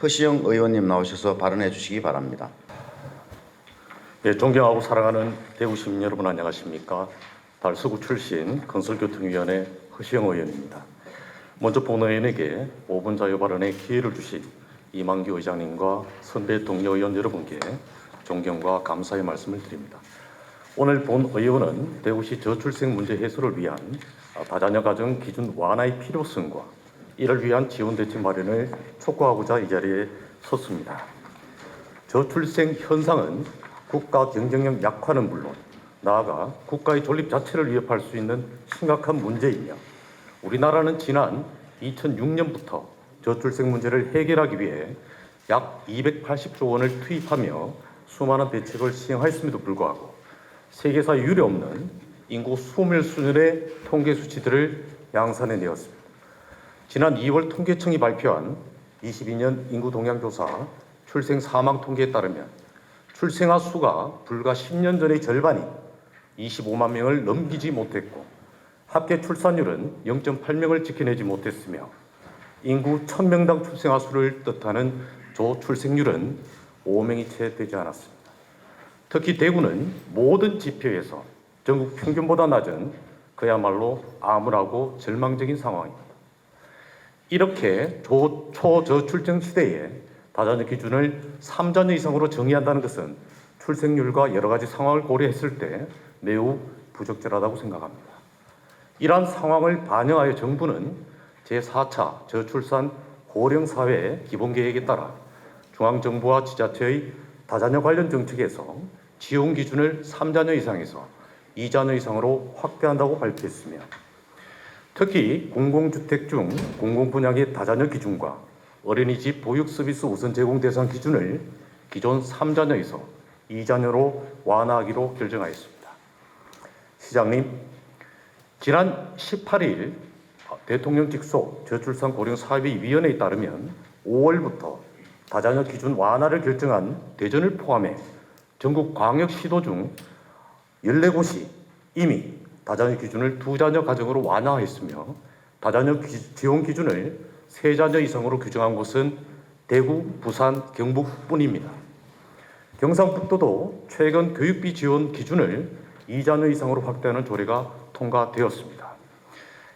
허시영 의원님 나오셔서 발언해 주시기 바랍니다. 예, 존경하고 사랑하는 대구 시민 여러분 안녕하십니까? 달서구 출신 건설교통위원회 허시영 의원입니다. 먼저 본 의원에게 5분 자유 발언의 기회를 주신 이만규 의장님과 선배 동료 의원 여러분께 존경과 감사의 말씀을 드립니다. 오늘 본 의원은 대구시 저출생 문제 해소를 위한 다자녀 가정 기준 완화의 필요성과 이를 위한 지원 대책 마련을 촉구하고자 이 자리에 섰습니다. 저출생 현상은 국가 경쟁력 약화는 물론 나아가 국가의 존립 자체를 위협할 수 있는 심각한 문제이며 우리나라는 지난 2006년부터 저출생 문제를 해결하기 위해 약 280조 원을 투입하며 수많은 대책을 시행하였음에도 불구하고 세계사 유례 없는 인구 소멸 수준의 통계 수치들을 양산해내었습니다. 지난 2월 통계청이 발표한 22년 인구 동향 조사 출생 사망 통계에 따르면 출생아 수가 불과 10년 전의 절반인 25만 명을 넘기지 못했고 합계 출산율은 0.8명을 지켜내지 못했으며 인구 1000명당 출생아 수를 뜻하는 조출생률은 5명이 채 되지 않았습니다. 특히 대구는 모든 지표에서 전국 평균보다 낮은 그야말로 암울하고 절망적인 상황입니다. 이렇게 초저출생 시대에 다자녀 기준을 3자녀 이상으로 정의한다는 것은 출생률과 여러 가지 상황을 고려했을 때 매우 부적절하다고 생각합니다. 이러한 상황을 반영하여 정부는 제4차 저출산 고령사회 기본계획에 따라 중앙정부와 지자체의 다자녀 관련 정책에서 지원 기준을 3자녀 이상에서 2자녀 이상으로 확대한다고 발표했으며 특히 공공주택 중 공공분양의 다자녀 기준과 어린이집 보육 서비스 우선 제공 대상 기준을 기존 3자녀에서 2자녀로 완화하기로 결정하였습니다. 시장님, 지난 18일 대통령 직속 저출산 고령 사회위원회에 따르면 5월부터 다자녀 기준 완화를 결정한 대전을 포함해 전국 광역시도 중 14곳이 이미 다자녀 기준을 2자녀 가정으로 완화했으며 다자녀 지원 기준을 3자녀 이상으로 규정한 곳은 대구, 부산, 경북뿐입니다. 경상북도도 최근 교육비 지원 기준을 2자녀 이상으로 확대하는 조례가 통과되었습니다.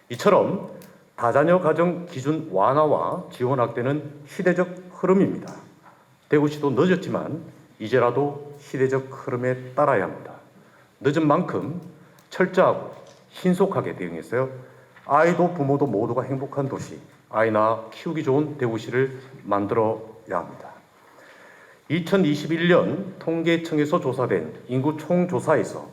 이처럼 다자녀 가정 기준 완화와 지원 확대는 시대적 흐름입니다. 대구시도 늦었지만 이제라도 시대적 흐름에 따라야 합니다. 늦은 만큼 철저하고 신속하게 대응해서 아이도 부모도 모두가 행복한 도시, 아이 낳아 키우기 좋은 대구시를 만들어야 합니다. 2021년 통계청에서 조사된 인구 총조사에서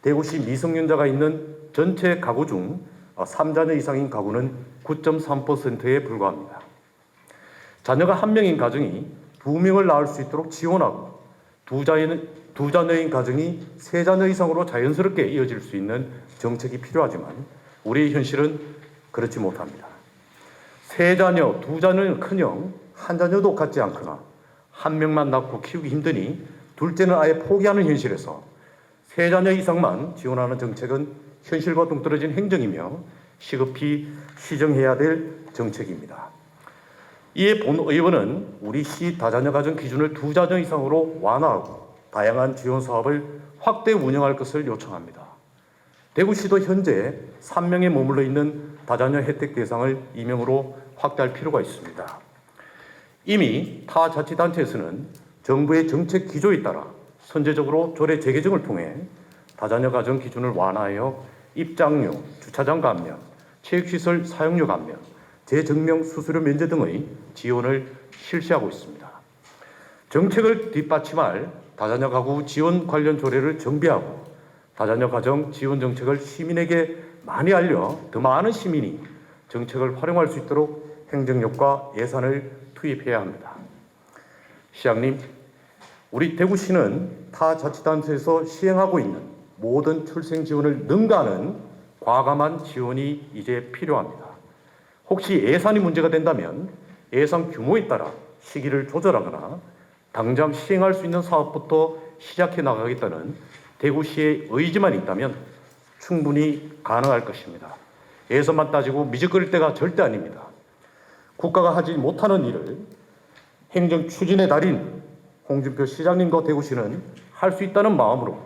대구시 미성년자가 있는 전체 가구 중 3자녀 이상인 가구는 9.3%에 불과합니다. 자녀가 1명인 가정이 2명을 낳을 수 있도록 지원하고 2자녀인 가정이 3자녀 이상으로 자연스럽게 이어질 수 있는 정책이 필요하지만 우리의 현실은 그렇지 못합니다. 3자녀, 2자녀는커녕 1자녀도 갖지 않거나 1명만 낳고 키우기 힘드니 둘째는 아예 포기하는 현실에서 3자녀 이상만 지원하는 정책은 현실과 동떨어진 행정이며 시급히 시정해야 될 정책입니다. 이에 본 의원은 우리 시 다자녀 가정 기준을 2자녀 이상으로 완화하고 다양한 지원 사업을 확대 운영할 것을 요청합니다. 대구시도 현재 3명에 머물러 있는 다자녀 혜택 대상을 2명으로 확대할 필요가 있습니다. 이미 타 자치단체에서는 정부의 정책 기조에 따라 선제적으로 조례 재개정을 통해 다자녀 가정 기준을 완화하여 입장료, 주차장 감면, 체육시설 사용료 감면, 재증명 수수료 면제 등의 지원을 실시하고 있습니다. 정책을 뒷받침할 다자녀 가구 지원 관련 조례를 정비하고 다자녀 가정 지원 정책을 시민에게 많이 알려 더 많은 시민이 정책을 활용할 수 있도록 행정력과 예산을 투입해야 합니다. 시장님, 우리 대구시는 타 자치단체에서 시행하고 있는 모든 출생 지원을 능가하는 과감한 지원이 이제 필요합니다. 혹시 예산이 문제가 된다면 예산 규모에 따라 시기를 조절하거나 당장 시행할 수 있는 사업부터 시작해 나가겠다는 대구시의 의지만 있다면 충분히 가능할 것입니다. 예산만 따지고 미적거릴 때가 절대 아닙니다. 국가가 하지 못하는 일을 행정 추진의 달인 홍준표 시장님과 대구시는 할 수 있다는 마음으로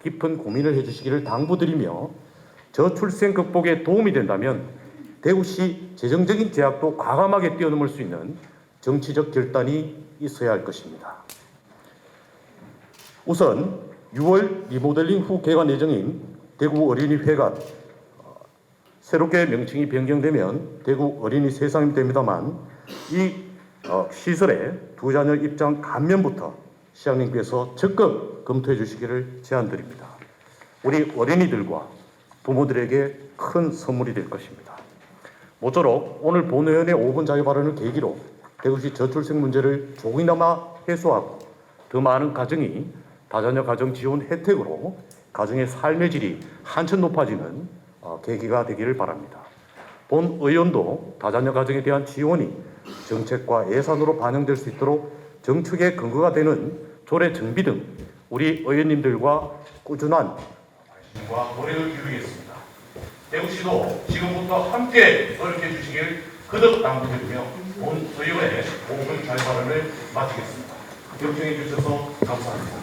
깊은 고민을 해주시기를 당부드리며 저출생 극복에 도움이 된다면 대구시 재정적인 제약도 과감하게 뛰어넘을 수 있는 정치적 결단이 있어야 할 것입니다. 우선 6월 리모델링 후 개관 예정인 대구 어린이회가 새롭게 명칭이 변경되면 대구 어린이 세상이 됩니다만 이 시설의 두 자녀 입장 감면부터 시장님께서 적극 검토해 주시기를 제안드립니다. 우리 어린이들과 부모들에게 큰 선물이 될 것입니다. 모쪼록 오늘 본의원의 5분 자유 발언을 계기로 대구시 저출생 문제를 조금이나마 해소하고 더 많은 가정이 다자녀 가정 지원 혜택으로 가정의 삶의 질이 한층 높아지는 계기가 되기를 바랍니다. 본 의원도 다자녀 가정에 대한 지원이 정책과 예산으로 반영될 수 있도록 정책의 근거가 되는 조례 정비 등 우리 의원님들과 꾸준한 관심과 노력을 기울이겠습니다. 대구시도 지금부터 함께 노력해 주시길 거듭 당부드리며 본 의원의 5분 자유 발언을 마치겠습니다. 경청해 주셔서 감사합니다.